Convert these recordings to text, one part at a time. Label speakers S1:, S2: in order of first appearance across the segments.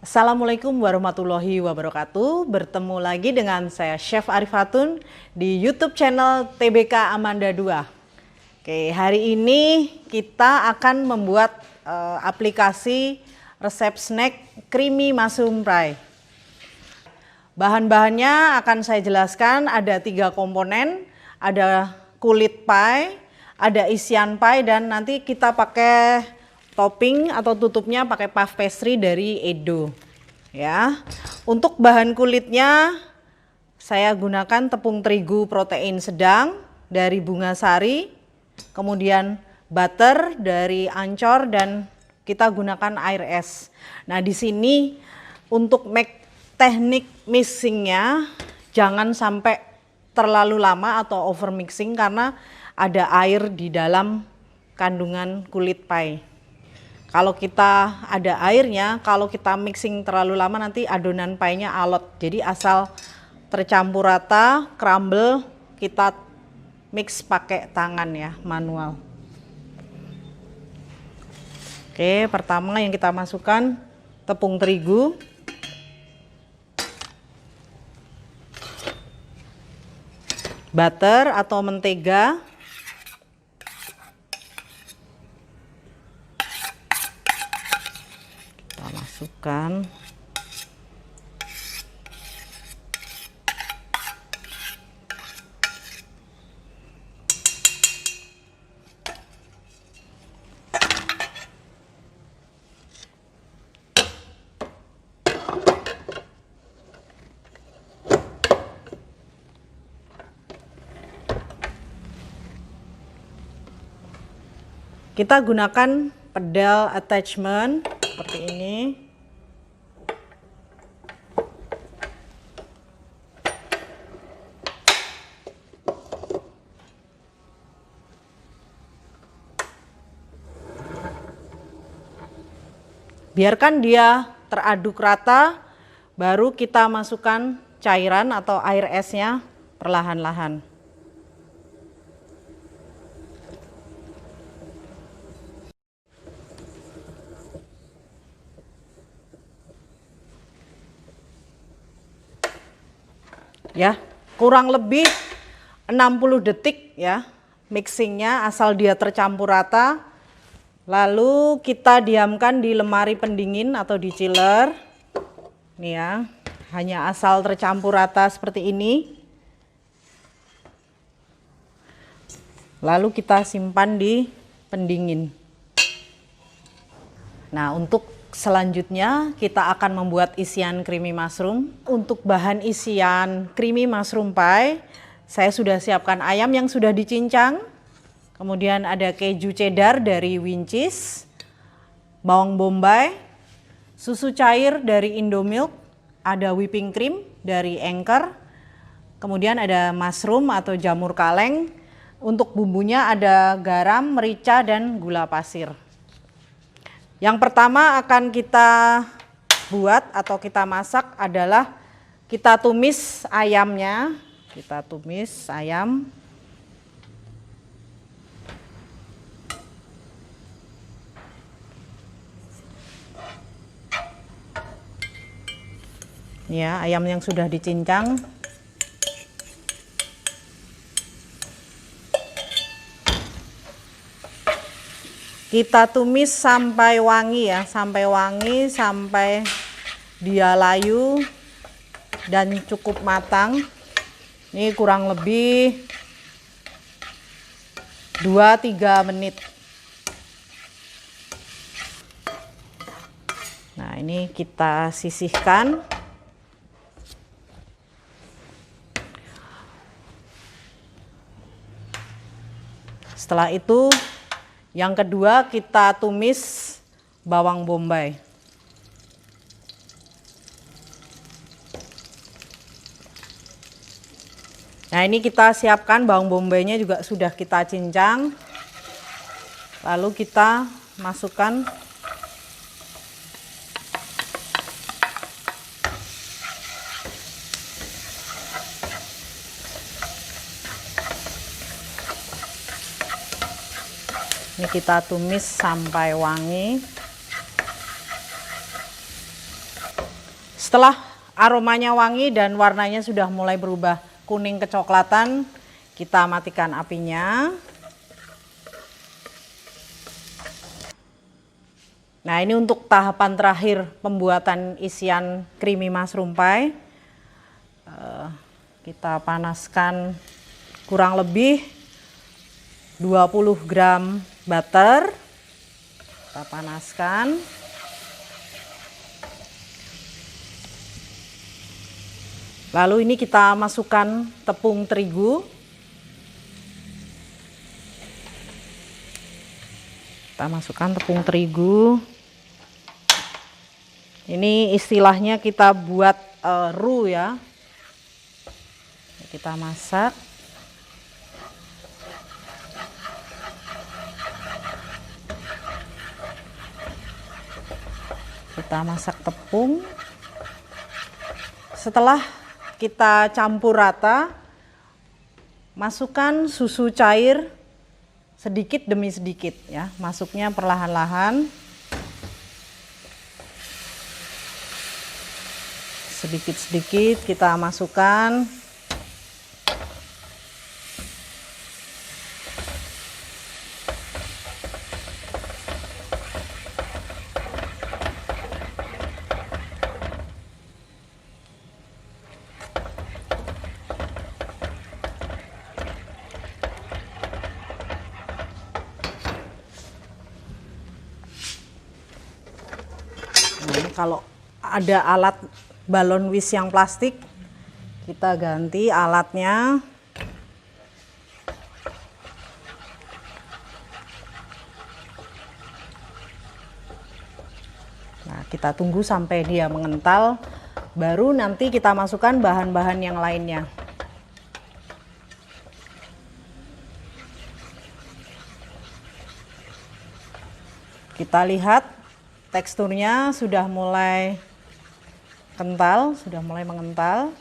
S1: Assalamualaikum warahmatullahi wabarakatuh. Bertemu lagi dengan saya Chef Arifatun di YouTube channel TBK Amanda 2. Oke, hari ini kita akan membuat aplikasi resep snack creamy mushroom pie. Bahan-bahannya akan saya jelaskan, ada 3 komponen, ada kulit pie, ada isian pie, dan nanti kita pakai topping atau tutupnya pakai puff pastry dari Edo. Ya, untuk bahan kulitnya saya gunakan tepung terigu protein sedang dari Bunga Sari, kemudian butter dari Ancor, dan kita gunakan air es. Nah, di sini untuk teknik mixingnya jangan sampai terlalu lama atau over mixing karena ada air di dalam kandungan kulit pie. Kalau kita ada airnya, kalau kita mixing terlalu lama nanti adonan pie-nya alot. Jadi asal tercampur rata, crumble, kita mix pakai tangan ya, manual. Oke, pertama yang kita masukkan tepung terigu. Butter atau mentega. Masukkan. Kita gunakan pedal attachment seperti ini. Biarkan dia teraduk rata, baru kita masukkan cairan atau air esnya perlahan-lahan. Ya, kurang lebih 60 detik ya mixingnya, asal dia tercampur rata. Lalu kita diamkan di lemari pendingin atau di chiller. Nih ya, hanya asal tercampur rata seperti ini. Lalu kita simpan di pendingin. Nah, untuk selanjutnya kita akan membuat isian creamy mushroom. Untuk bahan isian creamy mushroom pie, saya sudah siapkan ayam yang sudah dicincang. Kemudian ada keju cheddar dari Winchies, bawang bombay, susu cair dari Indomilk, ada whipping cream dari Anchor, kemudian ada mushroom atau jamur kaleng. Untuk bumbunya ada garam, merica, dan gula pasir. Yang pertama akan kita buat atau kita masak adalah kita tumis ayamnya. Kita tumis ayam. Ya, ayam yang sudah dicincang. Kita tumis sampai wangi ya, sampai wangi, sampai dia layu dan cukup matang. Ini kurang lebih 2-3 menit. Nah, ini kita sisihkan. Setelah itu, yang kedua kita tumis bawang bombay. Nah, ini kita siapkan bawang bombaynya juga sudah kita cincang. Lalu kita masukkan ini, kita tumis sampai wangi. Setelah aromanya wangi dan warnanya sudah mulai berubah kuning kecoklatan, kita matikan apinya. Nah, ini untuk tahapan terakhir pembuatan isian creamy mushroom pie. Kita panaskan kurang lebih 20 gram butter. Kita panaskan. Lalu ini kita masukkan tepung terigu. Kita masukkan tepung terigu. Ini istilahnya kita buat roux ya. Kita masak. Kita masak tepung. Setelah kita campur rata, masukkan susu cair sedikit demi sedikit ya, masuknya perlahan-lahan, sedikit-sedikit kita masukkan. Kalau ada alat balon whisk yang plastik, kita ganti alatnya. Nah, kita tunggu sampai dia mengental, baru nanti kita masukkan bahan-bahan yang lainnya. Kita lihat teksturnya sudah mulai kental, sudah mulai mengental.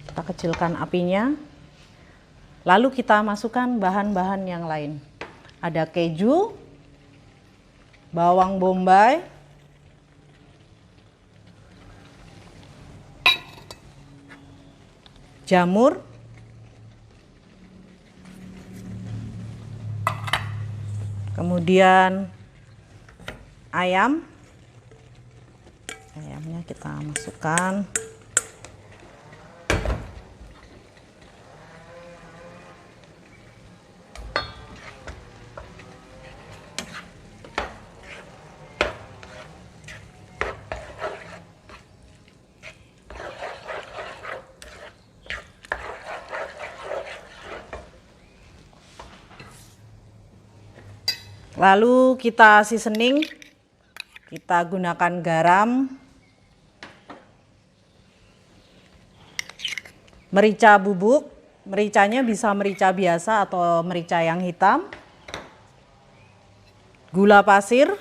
S1: Kita kecilkan apinya. Lalu kita masukkan bahan-bahan yang lain. Ada keju, bawang bombay, jamur, kemudian ayamnya kita masukkan, lalu kita seasoning, kita gunakan garam, merica bubuk, mericanya bisa merica biasa atau merica yang hitam, gula pasir,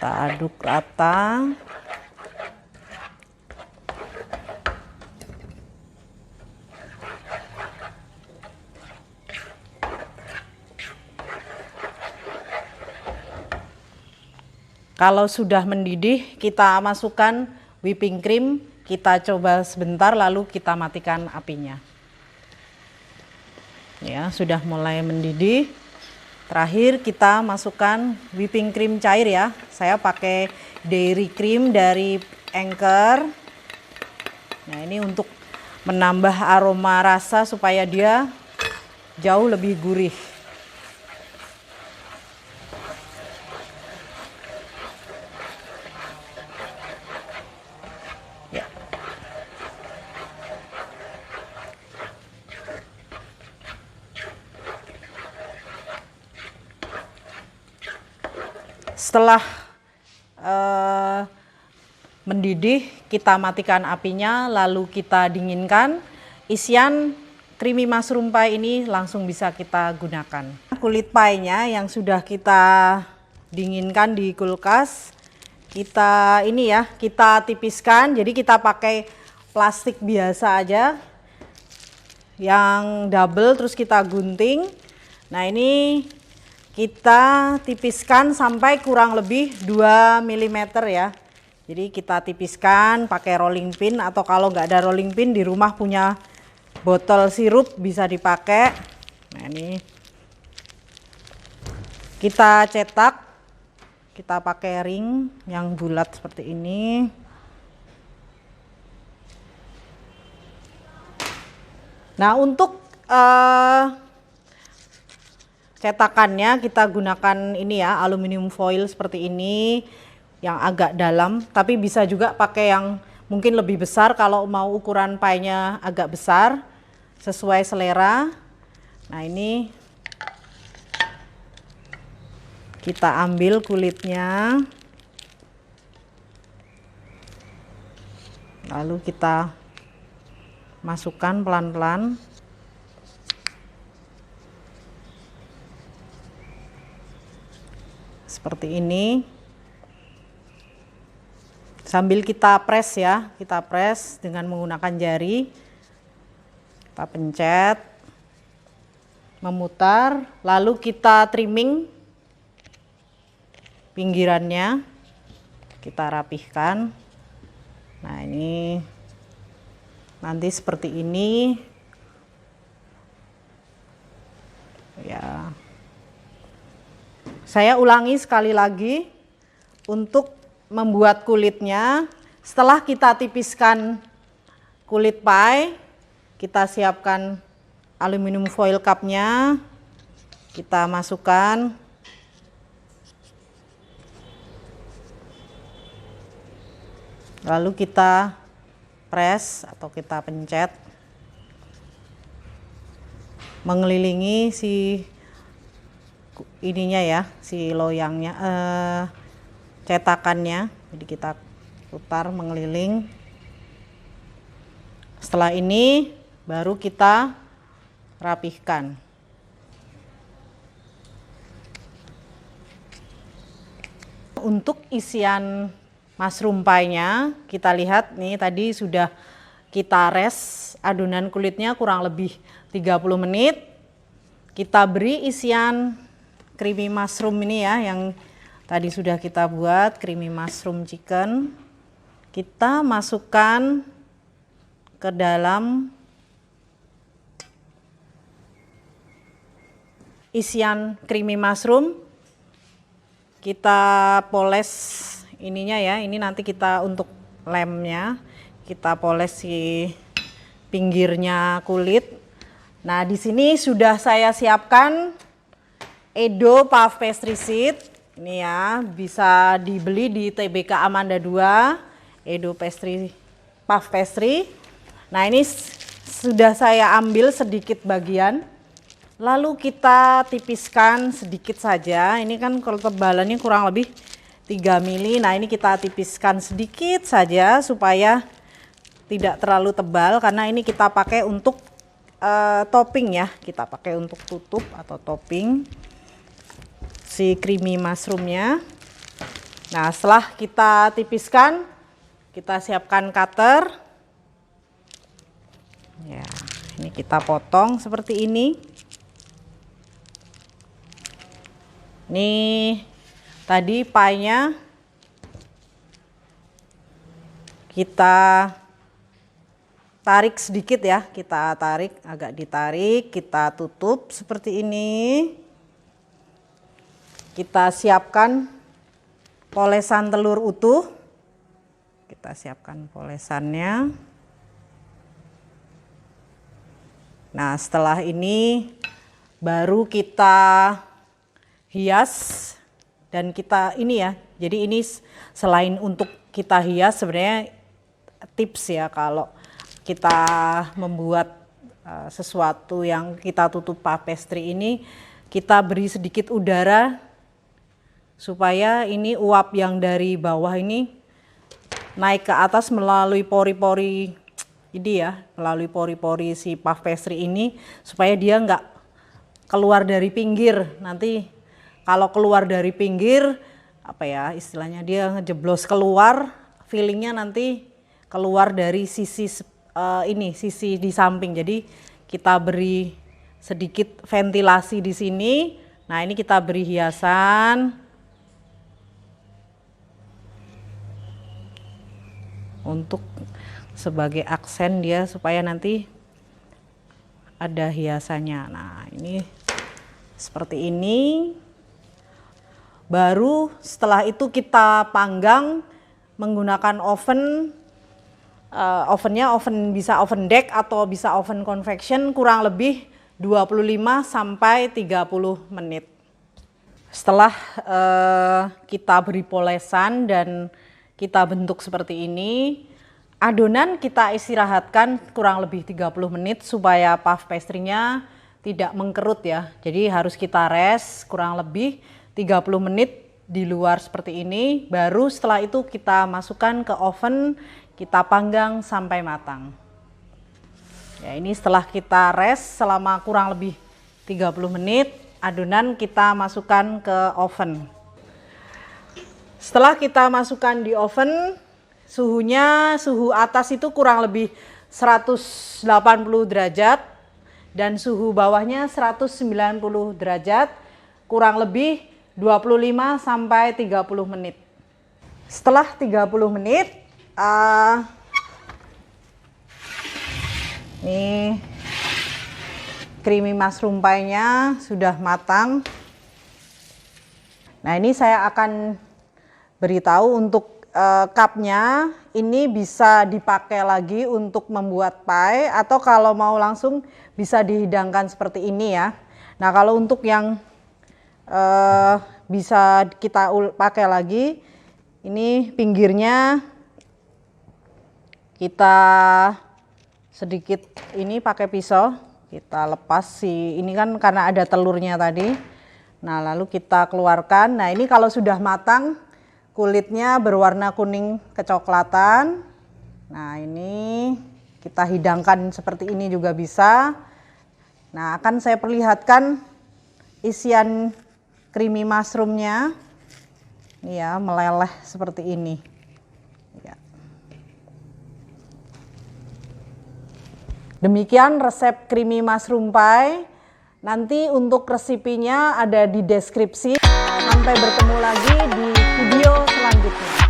S1: kita aduk rata. Kalau sudah mendidih, kita masukkan whipping cream, kita coba sebentar lalu kita matikan apinya. Ya, sudah mulai mendidih. Terakhir kita masukkan whipping cream cair ya. Saya pakai dairy cream dari Anchor. Nah, ini untuk menambah aroma rasa supaya dia jauh lebih gurih. Ya. Setelah mendidih, kita matikan apinya, lalu kita dinginkan. Isian creamy mushroom pie ini langsung bisa kita gunakan. Kulit pie-nya yang sudah kita dinginkan di kulkas, kita ini ya, kita tipiskan. Jadi kita pakai plastik biasa aja yang double, terus kita gunting. Nah ini kita tipiskan sampai kurang lebih 2 mm ya. Jadi kita tipiskan pakai rolling pin, atau kalau nggak ada rolling pin di rumah punya botol sirup bisa dipakai. Nah ini kita cetak, kita pakai ring yang bulat seperti ini. Nah untuk cetakannya kita gunakan ini ya, aluminium foil seperti ini yang agak dalam, tapi bisa juga pakai yang mungkin lebih besar kalau mau ukuran pie-nya agak besar, sesuai selera. Nah ini kita ambil kulitnya, lalu kita masukkan pelan-pelan. Seperti ini. Sambil kita press ya, kita press dengan menggunakan jari. Kita pencet, memutar, lalu kita trimming pinggirannya, kita rapihkan. Nah ini nanti seperti ini ya. Saya ulangi sekali lagi untuk membuat kulitnya. Setelah kita tipiskan kulit pie, kita siapkan aluminium foil cupnya, kita masukkan. Lalu kita press atau kita pencet mengelilingi si ininya ya, si loyangnya, cetakannya. Jadi kita putar mengeliling. Setelah ini baru kita rapihkan. Untuk isian mushroom pie-nya kita lihat nih, tadi sudah kita res adonan kulitnya kurang lebih 30 menit. Kita beri isian creamy mushroom ini ya, yang tadi sudah kita buat, creamy mushroom chicken. Kita masukkan ke dalam isian creamy mushroom. Kita poles ininya ya, ini nanti kita untuk lemnya, kita poles si pinggirnya kulit. Nah di sini sudah saya siapkan Edo Puff Pastry Sheet. Ini ya, bisa dibeli di TBK Amanda 2, Edo Puff Pastry. Nah ini sudah saya ambil sedikit bagian, lalu kita tipiskan sedikit saja. Ini kan kalau tebalannya kurang lebih 3 mili. Nah ini kita tipiskan sedikit saja supaya tidak terlalu tebal, karena ini kita pakai untuk topping ya, kita pakai untuk tutup atau topping si creamy mushroomnya. Nah setelah kita tipiskan, kita siapkan cutter ya, ini kita potong seperti ini. Nih tadi pie-nya kita tarik sedikit ya, kita tarik, agak ditarik, kita tutup seperti ini. Kita siapkan polesan telur utuh, kita siapkan polesannya. Nah setelah ini baru kita hias, dan kita ini ya, jadi ini selain untuk kita hias, sebenarnya tips ya kalau kita membuat sesuatu yang kita tutup puff pastry ini, kita beri sedikit udara supaya ini uap yang dari bawah ini naik ke atas melalui pori-pori ini ya, melalui pori-pori si puff pastry ini supaya dia nggak keluar dari pinggir. Nanti kalau keluar dari pinggir, apa ya istilahnya, dia ngejeblos keluar, fillingnya nanti keluar dari sisi sisi di samping. Jadi kita beri sedikit ventilasi di sini. Nah ini kita beri hiasan untuk sebagai aksen dia supaya nanti ada hiasannya. Nah ini seperti ini. Baru setelah itu kita panggang menggunakan oven. Ovennya bisa oven deck atau bisa oven convection, kurang lebih 25 sampai 30 menit. Setelah kita beri polesan dan kita bentuk seperti ini, adonan kita istirahatkan kurang lebih 30 menit supaya puff pastry-nya tidak mengkerut ya. Jadi harus kita rest kurang lebih 30 menit di luar seperti ini. Baru setelah itu kita masukkan ke oven, kita panggang sampai matang. Ya, ini setelah kita rest selama kurang lebih 30 menit, adonan kita masukkan ke oven. Setelah kita masukkan di oven, suhu atas itu kurang lebih 180 derajat dan suhu bawahnya 190 derajat, kurang lebih 25 sampai 30 menit. Setelah 30 menit, nih creamy mushroom pie-nya sudah matang. Nah ini saya akan beritahu untuk cupnya, ini bisa dipakai lagi untuk membuat pie atau kalau mau langsung bisa dihidangkan seperti ini ya. Nah kalau untuk yang bisa kita pakai lagi, ini pinggirnya kita sedikit ini pakai pisau, kita lepas ini kan karena ada telurnya tadi. Nah lalu kita keluarkan. Nah ini kalau sudah matang, kulitnya berwarna kuning kecoklatan. Nah ini kita hidangkan seperti ini juga bisa. Nah akan saya perlihatkan isian creamy mushroomnya. Ini ya, meleleh seperti ini. Ya. Demikian resep creamy mushroom pie. Nanti untuk resepinya ada di deskripsi. Sampai bertemu lagi di video selanjutnya.